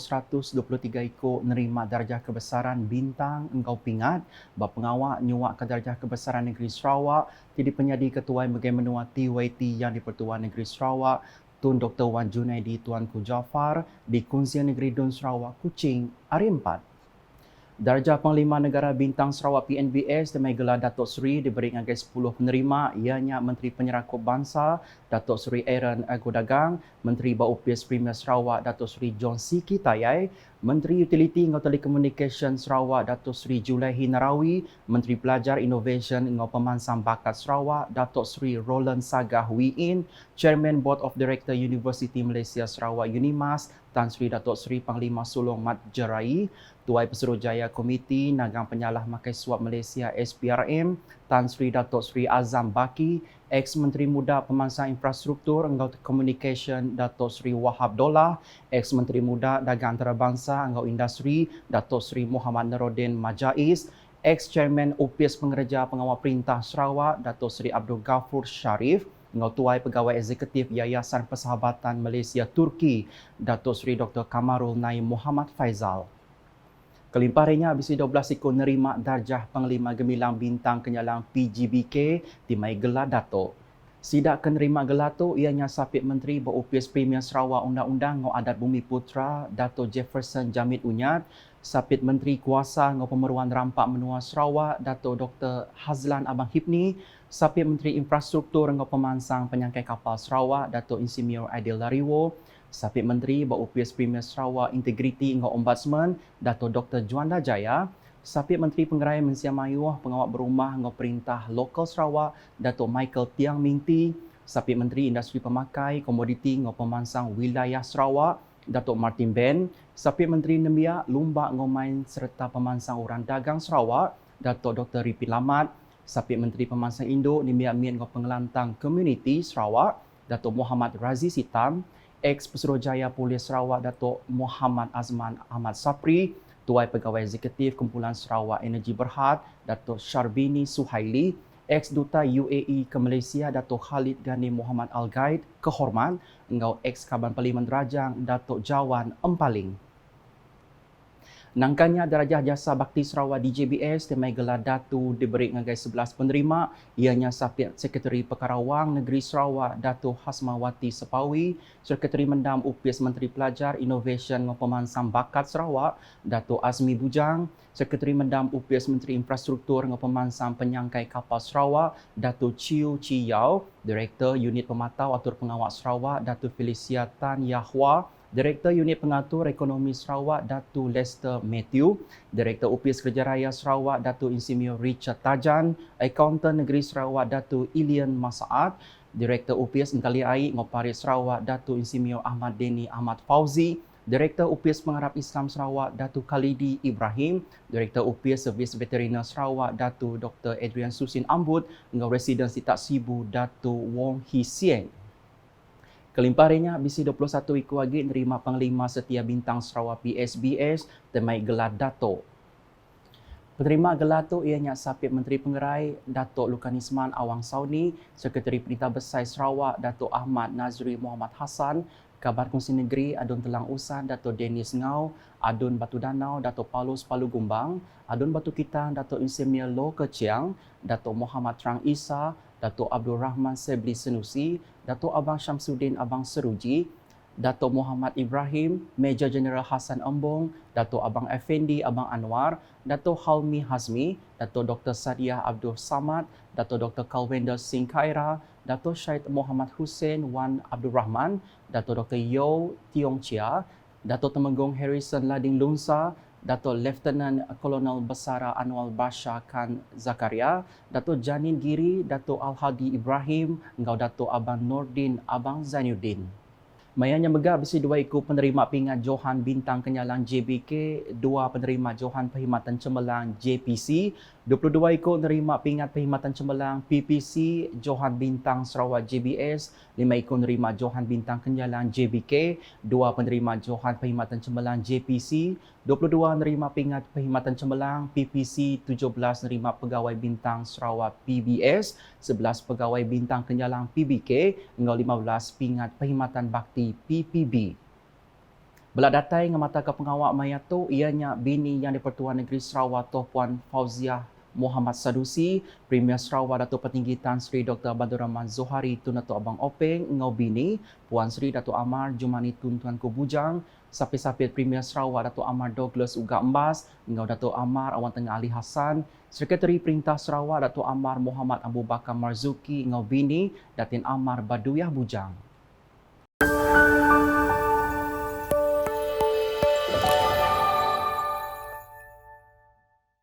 123 ikut nerima darjah kebesaran bintang engkau pingat berpengawak nyuak ke darjah kebesaran negeri Sarawak jadi penyadi ketua bahagian menua TYT yang di-Pertuan Negeri Sarawak Tun Dr. Wan Junaidi Tuanku Jaafar di Kunsian Negeri Dun Sarawak Kuching hari 4. Darjah Panglima Negara Bintang Sarawak PNBS Damai gelar Datuk Seri diberi dengan 10 penerima ianya Menteri Penyerangkup Bangsa Datuk Seri Aaron Agodagang, Menteri Baupias Premier Sarawak Datuk Seri John Siki Tayai, Menteri Utiliti dan Telecommunication Sarawak Datuk Seri Julaihi Narawi, Menteri Pelajar Innovation dan Pemansang Bakat Sarawak Datuk Seri Roland Sagah Wiin, Chairman Board of Director University Malaysia Sarawak UNIMAS Tan Sri Datuk Seri Panglima Sulong Mat Jerai, Tuai Pesuruhjaya Komiti Nagang Penyalah Makai Suap Malaysia SPRM, Tan Sri Datuk Seri Azam Baki, Ex-Menteri Muda Pemansang Infrastruktur dan Communication Datuk Seri Wahab Dollah, Ex-Menteri Muda Dagang Antarabangsa dan Industri Datuk Seri Muhammad Nuruddin Majais, Ex-Chairman UPIS Pengereja Pengawal Perintah Sarawak Datuk Seri Abdul Ghafur Sharif, Tuai Pegawai Eksekutif Yayasan Persahabatan Malaysia Turki Datuk Seri Dr. Kamarul Naim Muhammad Faizal. Kelimpahannya bisi 12 ikut nerima darjah Panglima Gemilang Bintang Kenyalang PGBK di Mai Gelar Datuk. Sidak kenerima gelar tu ianya Sapit Menteri Berupias Premier Sarawak Undang-Undang ngau Adat Bumi Putra Dato' Jefferson Jamit Unyat, Sapit Menteri Kuasa ngau Pemeruan Rampak Menua Sarawak Dato' Dr. Hazlan Abang Hipni, Sapit Menteri Infrastruktur ngau Pemansang Penyangkai Kapal Sarawak Dato' Insinyur Aidil Lariwo, Sapit Menteri Berupias Premier Sarawak Integriti ngau Ombudsman Dato' Dr. Juanda Jaya, Sapit Menteri Pengerai Mensia Mayuh Pengawal Berumah ngau Perintah Lokal Sarawak Dato' Michael Tiang Mingti, Sapit Menteri Industri Pemakai Komoditi ngau Pemansang Wilayah Sarawak Dato' Martin Ben, Sapit Menteri Nemiak Lumbak ngau Main serta Pemansang Uran Dagang Sarawak Dato' Dr. Ripin Lamat, Sapit Menteri Pemansang Induk Nemiak Mian ngau Pengelantang Community Sarawak Dato' Muhammad Raziz Hitam, Ex-Pesuruhjaya Polis Sarawak Dato' Muhammad Azman Ahmad Sapri, Tuai Pegawai Eksekutif Kumpulan Sarawak Energi Berhad Dato' Syarbini Suhaili, Ex-Duta UAE ke Malaysia Dato' Khalid Ghani Muhammad Al-Ghaid Kehormat, engkau Ex-Kaban Parlimen Rajang Dato' Jawan Empaling. Nangkanya darjah Jasa Bakti Sarawak DJBS Damai Gelar Datu diberi dengan 11 penerima ianya Sapit Sekretari Perkara Wang Negeri Sarawak Dato' Hasmawati Sepawi, Sekretari Mendam UPIS Menteri Pelajar Innovation dan Pemansang Bakat Sarawak Dato' Azmi Bujang, Sekretari Mendam UPIS Menteri Infrastruktur dan Pemansang Penyangkai Kapal Sarawak Dato' Chiu Chi Yao, Direktur Unit Pematau Atur Pengawak Sarawak Dato' Felicia Tan Yahwa, Direktur Unit Pengatur Ekonomi Sarawak Dato' Lester Matthew, Direktur UPIS Kerja Raya Sarawak Dato' Insinyur Richard Tajan, Akauntan Negeri Sarawak Dato' Ilian Masaad, Direktur UPIS Engkali Air Ngoparit Sarawak Dato' Insinyur Ahmad Deni Ahmad Fauzi, Direktur UPIS Pengarap Islam Sarawak Dato' Khalidi Ibrahim, Direktur UPIS Servis Veteriner Sarawak Dato' Dr. Adrian Susin Ambut, dengan Residen Sitak Sibu Dato' Wong Hee Sien. Kelimpahannya bisi 21 ikut lagi nerima Panglima Setia Bintang Sarawak PSBS Damai Gelar Dato'. Penerima gelar tu ianya Sapit Menteri Pengerai Dato' Lukanisman Awang Sauni, Sekretari Perintah Besar Sarawak Dato' Ahmad Nazri Muhammad Hassan, Kabar Kongsi Negeri Adun Telang Usan Dato' Dennis Ngau, Adun Batu Danau Dato' Paulus Palu Gumbang, Adun Batu Kitang Dato' Insinyur Lo Keciang, Dato' Muhammad Trang Isa, Dato' Abdul Rahman Sebli Senusi, Dato' Abang Syamsuddin Abang Seruji, Dato' Muhammad Ibrahim, Major General Hassan Embong, Dato' Abang Effendi Abang Anwar, Dato' Halmi Hazmi, Dato' Dr. Sadiah Abdul Samad, Dato' Dr. Kalwender Singh Khaira, Dato' Syed Muhammad Hussein Wan Abdul Rahman, Dato' Dr. Yo Tiong Chia, Dato' Temenggung Harrison Lading Lunsa, Dato' Lieutenant Kolonel Besara Anwar Basha Khan Zakaria, Dato' Janin Giri, Dato' Al-Hadi Ibrahim, engkau Dato' Abang Nordin Abang Zainuddin. Mayanya megah besi 2 ikut penerima pingat Johan Bintang Kenyalang JBK, 2 penerima Johan Perkhidmatan Cemerlang JPC, 22 ikut penerima pingat Perkhidmatan Cemerlang PPC Johan Bintang Sarawak JBS, 5 ikut penerima Johan Bintang Kenyalang JBK, 2 penerima Johan Perkhidmatan Cemerlang JPC, 22 penerima pingat Perkhidmatan Cemerlang PPC, 17 penerima Pegawai Bintang Sarawak PBS, 11 Pegawai Bintang Kenyalang PBK, hingga 15 pingat Perkhidmatan Bakti PPB. Beladatay nga mata ka pengawak mayato ianya bini yang di-Pertuan Negeri Sarawak Tuan Puan Fauziah Muhammad Sadusi, Premier Sarawak Datuk Petinggi Tan Sri Dr. Abdul Rahman Zohari Tun Datuk Abang Openg ngau bini, Puan Sri Datuk Amar Jumani Tun Tuan Ku Bujang, Sapit-sapit Premier Sarawak Datuk Amar Douglas Uga Embas, ngau Datuk Amar Awan Tengah Ali Hassan, Sekretari Perintah Sarawak Datuk Amar Muhammad Abu Bakar Marzuki ngau bini, Datin Amar Baduyah Bujang.